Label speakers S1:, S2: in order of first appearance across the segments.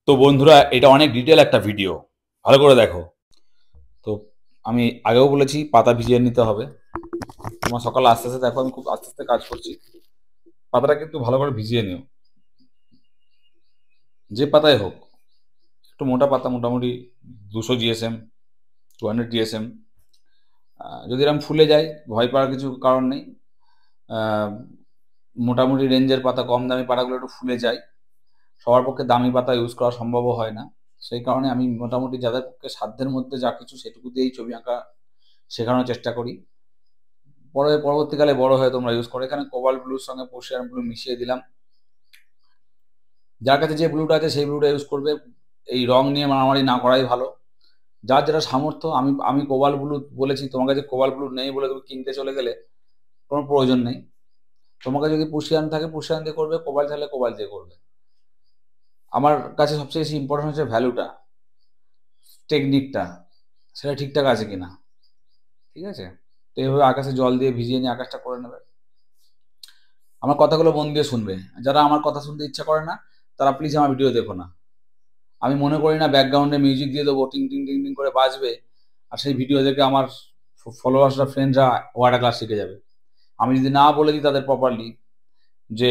S1: তো বন্ধুরা, এটা অনেক ডিটেল একটা ভিডিও, ভালো করে দেখো। তো আমি আগেও বলেছি পাতা ভিজিয়ে নিতে হবে। তোমার সকালে আস্তে আস্তে দেখো, আমি খুব আস্তে আস্তে কাজ করছি। পাতাটা কিন্তু ভালো করে ভিজিয়ে নিও, যে পাতায় হোক। একটু মোটা পাতা, মোটামুটি 200 GSM, 200 GSM। যদি এরকম ফুলে যায়, ভয় পাওয়ার কিছু কারণ নেই। আহ, মোটামুটি রেঞ্জের পাতা, কম দামি পাতাগুলো একটু ফুলে যায়। সবার পক্ষে দামি পাতা ইউজ করা সম্ভবও হয় না। সেই কারণে আমি মোটামুটি যাদের পক্ষে সাধ্যের মধ্যে যা কিছু সেটুকু দিয়েই ছবি আঁকা শেখানোর চেষ্টা করি। পরবর্তীকালে বড় হয়ে তোমরা ইউজ করো। এখানে কোবাল্ট ব্লুর সঙ্গে পোর্সিয়ান ব্লু মিশিয়ে দিলাম। যার কাছে যে ব্লুটা আছে সেই ব্লুটা ইউজ করবে। এই রং নিয়ে মারামারি না করাই ভালো। যার যেটা সামর্থ্য। আমি আমি কোবাল্ট ব্লু বলেছি, তোমার কাছে কোবাল্ট ব্লু নেই বলে তুমি কিনতে চলে গেলে কোনো প্রয়োজন নেই। তোমাকে যদি পোর্সিয়ান থাকে পোর্সিয়ান দিয়ে করবে, কোবাল্ট থাকলে কোবাল্ট দিয়ে করবে। আমার কাছে সবচেয়ে বেশি ইম্পর্টেন্ট হচ্ছে ভ্যালুটা, টেকনিকটা, সেটা ঠিকঠাক আছে কিনা। ঠিক আছে? তো এইভাবে আকাশে জল দিয়ে ভিজিয়ে নিয়ে আকাশটা করে নেবে। আমার কথাগুলো মন দিয়ে শুনবে। যারা আমার কথা শুনতে ইচ্ছা করে না, তারা প্লিজ আমার ভিডিও দেখো না। আমি মনে করি না ব্যাকগ্রাউন্ডে মিউজিক দিয়ে দেবো, টিং টিং টিং টিং করে বাজবে, আর সেই ভিডিও দেখে আমার ফলোয়ার্সরা, ফ্রেন্ডরা ওয়াটার ক্লাস শিখে যাবে। আমি যদি না বলে দিই তাদের প্রপারলি যে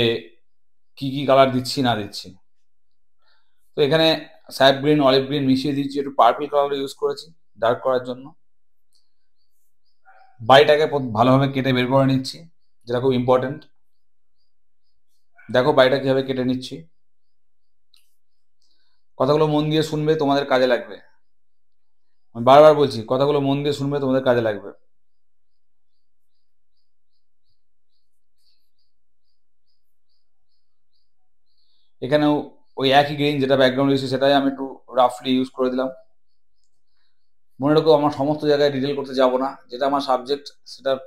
S1: কি কি কালার দিচ্ছি না দিচ্ছি। তো এখানে স্যাপ গ্রিন, অলিভ গ্রিন মিশিয়ে দিচ্ছি, একটু পার্পল কালার ইউজ করেছি ডার্ক করার জন্য। বাড়িটাকে ভালোভাবে কেটে বের করে নিচ্ছি, যেটা খুব ইম্পর্টেন্ট। দেখো বাড়িটা কিভাবে কেটে নিচ্ছি। কথাগুলো মন দিয়ে শুনবে, তোমাদের কাজে লাগবে। আমি বারবার বলছি, কথাগুলো মন দিয়ে শুনবে, তোমাদের কাজে লাগবে। এখানেও ওই একই গ্রিন যেটা ব্যাকগ্রাউন্ড ইউজ, সেটাই আমি একটু রাফলি ইউজ করে দিলাম। মনে রাখো, আমার সমস্ত জায়গায় ডিটেল করতে যাব না। যেটা আমার সাবজেক্ট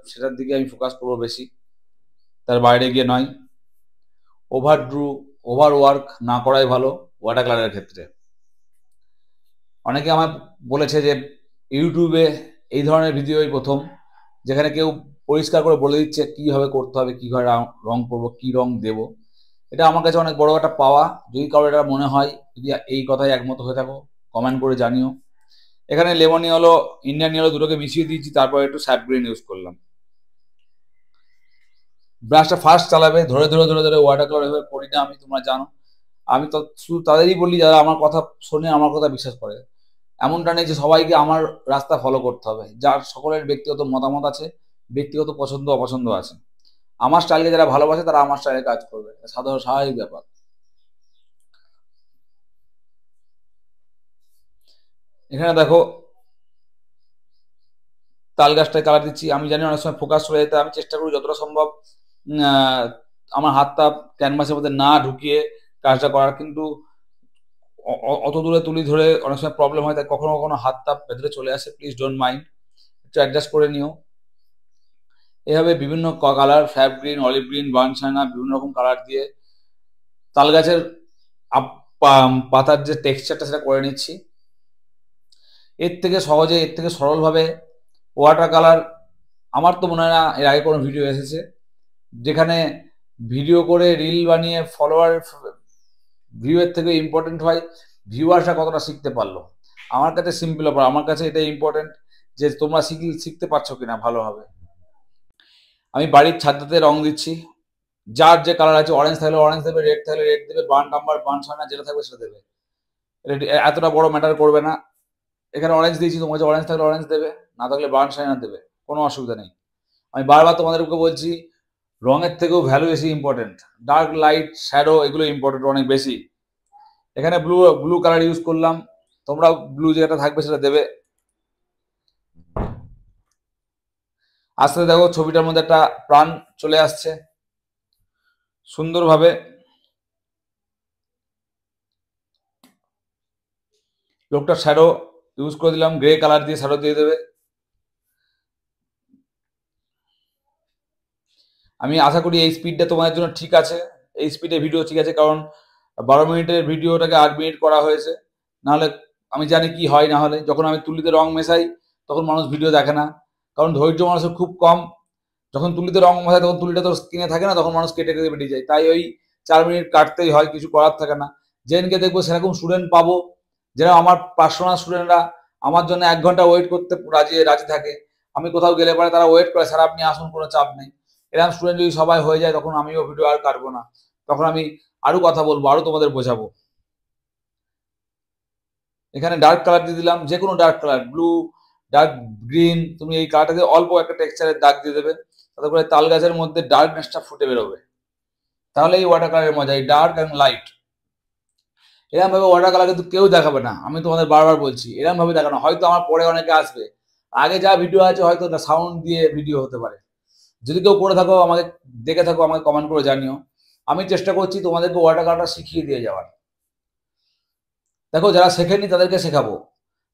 S1: সেটার দিকে আমি ফোকাস করবো বেশি, তার বাইরে গিয়ে নয়। ওভার ড্রু, ওভার ওয়ার্ক না করাই ভালো ওয়াটার কালারের ক্ষেত্রে। অনেকে আমার বলেছে যে ইউটিউবে এই ধরনের ভিডিওই প্রথম, যেখানে কেউ পরিষ্কার করে বলে দিচ্ছে কিভাবে করতে হবে, কিভাবে রং করবো, কি রং দেব। এটা আমার কাছে অনেক বড় একটা পাওয়া। যদি কারো এটা মনে হয়, যদি এই কথায় একমত হয়ে থাকো, কমেন্ট করে জানিও। এখানে লেমন ইয়েলো, ইন্ডিয়ান ইয়েলো দুটোকে মিশিয়ে দিয়েছি, তারপর একটু স্যাপ গ্রিন ইউজ করলাম। ব্রাশটা ফার্স্ট চালাবে, ধরে ধরে ধরে ধরে ওয়াটার কালার এভাবে করি না আমি, তোমরা জানো। আমি তো শুধু তাদেরই বলি যারা আমার কথা শোনে, আমার কথা বিশ্বাস করে। এমনটা নেই যে সবাইকে আমার রাস্তা ফলো করতে হবে। যার সকলের ব্যক্তিগত মতামত আছে, ব্যক্তিগত পছন্দ অপছন্দ আছে। আমার স্টাইলকে যারা ভালোবাসে তারা আমার স্টাইলে কাজ করবে, সাধারণ স্বাভাবিক ব্যাপার। এখানে দেখো তাল গাছটায় কালার দিচ্ছি। আমি জানি অনেক সময় ফোকাস চলে যেতে, আমি চেষ্টা করি যতটা সম্ভব আমার হাতটা ক্যানভাসের মধ্যে না ঢুকিয়ে কাজটা করার। কিন্তু অত দূরে তুলি ধরে অনেক সময় প্রবলেম হয়, তাই কখনো কখনো হাতটা ভেতরে চলে আসে। প্লিজ ডোন্ট মাইন্ড, একটু অ্যাডজাস্ট করে নিও। এভাবে বিভিন্ন colour, fab green, olive green, burnt sienna, বিভিন্ন রকম কালার দিয়ে তাল গাছের পাতার যে টেক্সচারটা সেটা করে নিচ্ছি। এর থেকে সহজে, এর থেকে সরলভাবে ওয়াটার কালার আমার তো মনে হয় না এর আগে কোনো ভিডিও এসেছে যেখানে ভিডিও করে রিল বানিয়ে ফলোয়ার ভিউয়ের থেকে ইম্পর্টেন্ট হয় ভিউয়ার্সরা কতটা শিখতে পারলো। আমার কাছে সিম্পল ব্যাপার, আমার কাছে এটা ইম্পর্টেন্ট যে তোমরা শিখতে পারছো কিনা ভালোভাবে। আমি বাড়ির ছাদটাতে রং দিচ্ছি। যার যে কালার আছে, অরেঞ্জ থাকলে অরেঞ্জ দেবে, রেড থাকলে রেড দেবে, বার্ন টাম্বার, বার্ন সানা, যেটা থাকবে সেটা দেবে। এতটা বড় ম্যাটার করবে না। এখানে অরেঞ্জ দিয়েছি, তোমার কাছে অরেঞ্জ থাকলে অরেঞ্জ দেবে, না থাকলে বার্ন সাইনা দেবে, কোনো অসুবিধা নেই। আমি বারবার তোমাদেরকে বলছি, রঙের থেকেও ভ্যালু বেশি ইম্পর্টেন্ট। ডার্ক, লাইট, শ্যাডো এগুলো ইম্পর্টেন্ট অনেক বেশি। এখানে ব্লু ব্লু কালার ইউজ করলাম, তোমরা ব্লু যেটা থাকবে সেটা দেবে। আস্তে দেখো ছবিটার মধ্যে একটা প্রাণ চলে আসছে সুন্দরভাবে। লোকটা শ্যাডো ইউজ করে দিলাম, গ্রে কালার দিয়ে শ্যাডো দিয়ে দেবে। আমি আশা করি এই স্পিডটা তোমাদের জন্য ঠিক আছে, এই স্পিডে ভিডিও ঠিক আছে, কারণ 12 মিনিটের ভিডিওটাকে 8 মিনিট করা হয়েছে। নাহলে আমি জানি কি হয়, না হলে যখন আমি তুলিতে রং মেশাই তখন মানুষ ভিডিও দেখে না, কারণ ধৈর্য মানুষের খুব কম। যখন তুলিতে রং মেশায় তখন তুলিটা তো স্ক্রিনে থাকে না, তখন মানুষ কেটে কেটে বেরিয়ে যায়। তাই ওই 4 মিনিট কাটতেই হয়, কিছু করার থাকে না। যেদিনকে দেখবো সেরকম স্টুডেন্ট পাবো, যারা আমার পার্সোনাল স্টুডেন্টরা আমার জন্য 1 ঘন্টা ওয়েট করতে রাজি থাকে। আমি কোথাও গেলে পরে তারা ওয়েট করে, স্যার আপনি আসুন, কোনো চাপ নেই। এরকম স্টুডেন্ট যদি সবাই হয়ে যায়, তখন আমিও ভিডিও আর কাটবো না, তখন আমি আরো কথা বলবো, আরো তোমাদের বোঝাবো। এখানে ডার্ক কালার দিয়ে দিলাম, যে কোনো dark colour, blue, dark green, তুমি এই কালারটাতে অল্প একটা টেক্সচারের দাগ দিয়ে দেবে, তাতে করে তাল গাছের মধ্যে ডার্কনেসটা ফুটে বেরোবে। তাহলে এই ওয়াটার কালারের মজা, এই ডার্ক অ্যান্ড লাইট। এরকম ভাবে ওয়াটার কালার কিন্তু কেউ দেখাবে না, আমি তোমাদের বারবার বলছি, এরকম ভাবে দেখানো। হয়তো আমার পরে অনেকে আসবে, আগে যা ভিডিও আছে হয়তো সাউন্ড দিয়ে ভিডিও হতে পারে। যদি কেউ করে থাকো, আমাকে দেখে থাকো, আমাকে কমেন্ট করে জানিও। আমি চেষ্টা করছি তোমাদেরকে ওয়াটার কালারটা শিখিয়ে দিয়ে যাওয়ার। দেখো, যারা শেখেনি তাদেরকে শেখাবো,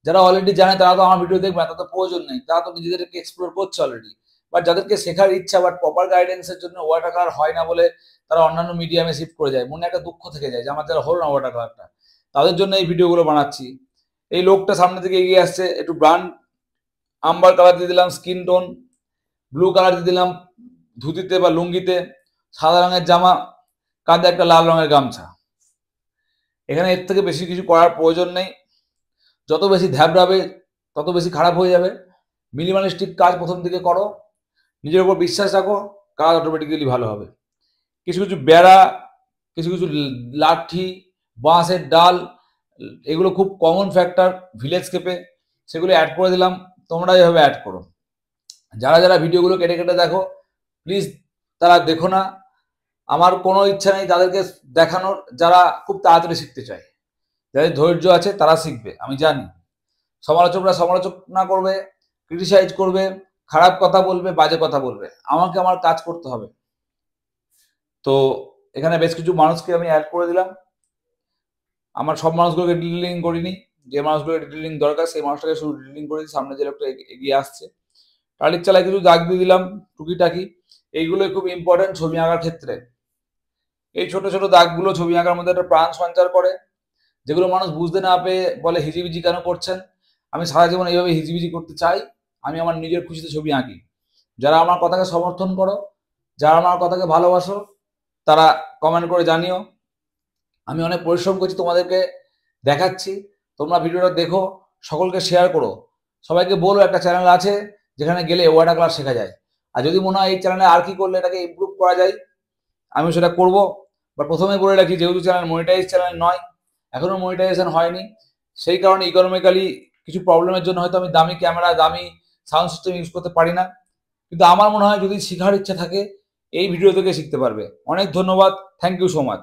S1: যারা অলরেডি জানে তারা তো আমার ভিডিও দেখবে না, তাদের প্রয়োজন নেই, তারা তো নিজেদেরকে এক্সপ্লোর করছে অলরেডি। বাট যাদেরকে শেখার ইচ্ছা, বাট প্রপার গাইডেন্সের জন্য ওয়াটার কালার হয় না বলে তারা অন্যান্য মিডিয়ামে শিফট করে যায়, মনে একটা দুঃখ থেকে যায় যে আমার যারা হলো না ওয়াটার কালারটা, তাদের জন্য এই ভিডিওগুলো বানাচ্ছি। এই লোকটা সামনে থেকে এগিয়ে আসছে, একটু ব্রান্ড আম্বার কালার দিয়ে দিলাম, স্কিন টোন ব্লু কালার দিয়ে দিলাম ধুতিতে বা লুঙ্গিতে, সাদা রঙের জামা, কাঁধে একটা লাল রঙের গামছা। এখানে এর থেকে বেশি কিছু করার প্রয়োজন নেই, যত বেশি ধ্যাবড়াবে তত বেশি খারাপ হয়ে যাবে। মিনিমালিস্টিক কাজ প্রথম দিকে করো, নিজের উপর বিশ্বাস রাখো, কাজ অটোমেটিক্যালি ভালো হবে। কিছু কিছু বেড়া, কিছু কিছু লাঠি, বাঁশের ডাল, এগুলো খুব কমন ফ্যাক্টর ভিলেজ স্কেপে, সেগুলো অ্যাড করে দিলাম, তোমরা এভাবে অ্যাড করো। যারা যারা ভিডিওগুলো কেটে কেটে দেখো, প্লিজ তারা দেখো না, আমার কোনো ইচ্ছা নেই তাদেরকে দেখানোর, যারা খুব তাড়াতাড়ি শিখতে চায়, যাদের ধৈর্য আছে তারা শিখবে, আমি জানি। সমালোচকরা সমালোচনা করবে, ক্রিটিসাইজ করবে, খারাপ কথা বলবে, বাজে কথা বলবে, আমাকে আমার কাজ করতে হবে। তো এখানে বেশ কিছু মানুষকে আমি অ্যাড করে দিলাম, আমার সব মানুষগুলোকে ডিটেলিং করিনি, যে মানুষগুলোকে ডিটেলিং দরকার সেই মানুষটাকে শুধু ডিটেলিং করেছি। সামনে যে লোকটা এগিয়ে আসছে, টালির চালায় কিছু দাগ দিয়ে দিলাম টুকিটাকি, এইগুলো খুব ইম্পর্টেন্ট ছবি আঁকার ক্ষেত্রে। এই ছোট ছোট দাগগুলো ছবি আঁকার মধ্যে একটা প্রাণ সঞ্চার করে, যেগুলো মানুষ বুঝতে না পেয়ে বলে হিজিবিজি কেন করছেন। আমি সারা জীবন এইভাবে হিজিবিজি করতে চাই, আমি আমার নিজের খুশিতে ছবি আঁকি। যারা আমার কথাকে সমর্থন করো, যারা আমার কথাকে ভালোবাসো, তারা কমেন্ট করে জানিও। আমি অনেক পরিশ্রম করছি, তোমাদেরকে দেখাচ্ছি, তোমরা ভিডিওটা দেখো, সকলকে শেয়ার করো, সবাইকে বলো একটা চ্যানেল আছে যেখানে গেলে ওয়াটার কালার শেখা যায়। আর যদি মনে হয় এই চ্যানেলে আর কি করলে এটাকে ইমপ্রুভ করা যায়, আমি সেটা করব। বাট প্রথমে বলে রাখি, যেহেতু চ্যানেল মনিটাইজ চ্যানেল নয়, এখনো মনিটাইজেশন হয়নি, সেই কারণে ইকোনমিক্যালি কিছু প্রবলেমের জন্য হয়তো আমি দামি ক্যামেরা, দামি সাউন্ড সিস্টেম ইউজ করতে পারি না। কিন্তু আমার মনে হয় যদি শেখার ইচ্ছা থাকে, এই ভিডিও থেকে শিখতে পারবে। অনেক ধন্যবাদ, থ্যাংক ইউ সো মাচ।